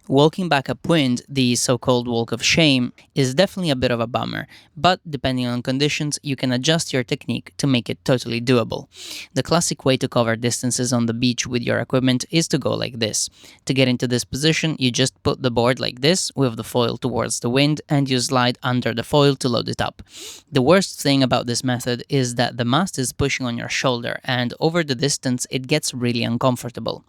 Walking back upwind, the so-called walk of shame, is definitely a bit of a bummer, but depending on conditions, you can adjust your technique to make it totally doable. The classic way to cover distances on the beach with your equipment is to go like this. To get into this position, you just put the board like this, with the foil towards the wind, and you slide under the foil to load it up. The worst thing about this method is that the mast is pushing on your shoulder, and over the distance, it gets really uncomfortable.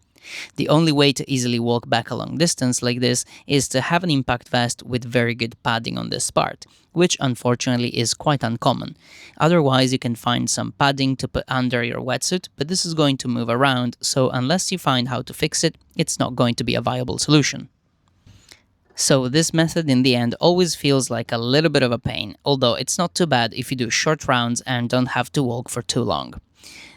The only way to easily walk back a long distance like this is to have an impact vest with very good padding on this part, which unfortunately is quite uncommon. Otherwise, you can find some padding to put under your wetsuit, but this is going to move around, so unless you find how to fix it, it's not going to be a viable solution. So this method in the end always feels like a little bit of a pain, although it's not too bad if you do short rounds and don't have to walk for too long.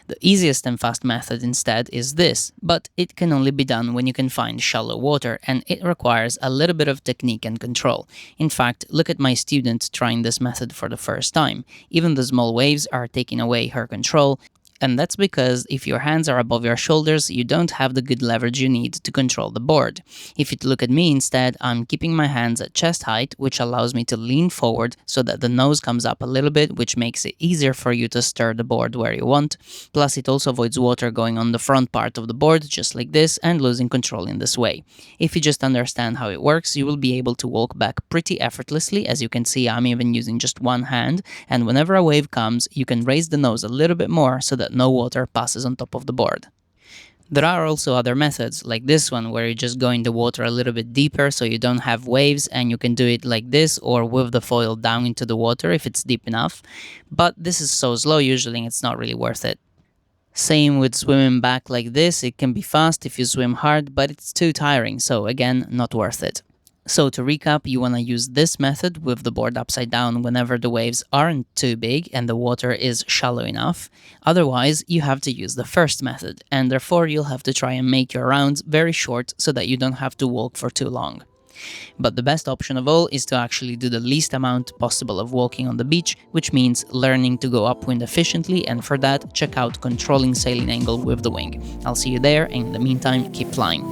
The easiest and fast method instead is this, but it can only be done when you can find shallow water, and it requires a little bit of technique and control. In fact, look at my student trying this method for the first time. Even the small waves are taking away her control, and that's because if your hands are above your shoulders, you don't have the good leverage you need to control the board. If you look at me instead, I'm keeping my hands at chest height, which allows me to lean forward so that the nose comes up a little bit, which makes it easier for you to stir the board where you want. Plus, it also avoids water going on the front part of the board, just like this, and losing control in this way. If you just understand how it works, you will be able to walk back pretty effortlessly. As you can see, I'm even using just one hand, and whenever a wave comes, you can raise the nose a little bit more so that no water passes on top of the board. There are also other methods, like this one, where you just go in the water a little bit deeper so you don't have waves, and you can do it like this or with the foil down into the water if it's deep enough. But this is so slow usually, and it's not really worth it. Same with swimming back like this. It can be fast if you swim hard, but it's too tiring, so again, not worth it. So to recap, you want to use this method with the board upside down whenever the waves aren't too big and the water is shallow enough. Otherwise, you have to use the first method, and therefore you'll have to try and make your rounds very short so that you don't have to walk for too long. But the best option of all is to actually do the least amount possible of walking on the beach, which means learning to go upwind efficiently, and for that, check out controlling sailing angle with the wing. I'll see you there, and in the meantime, keep flying.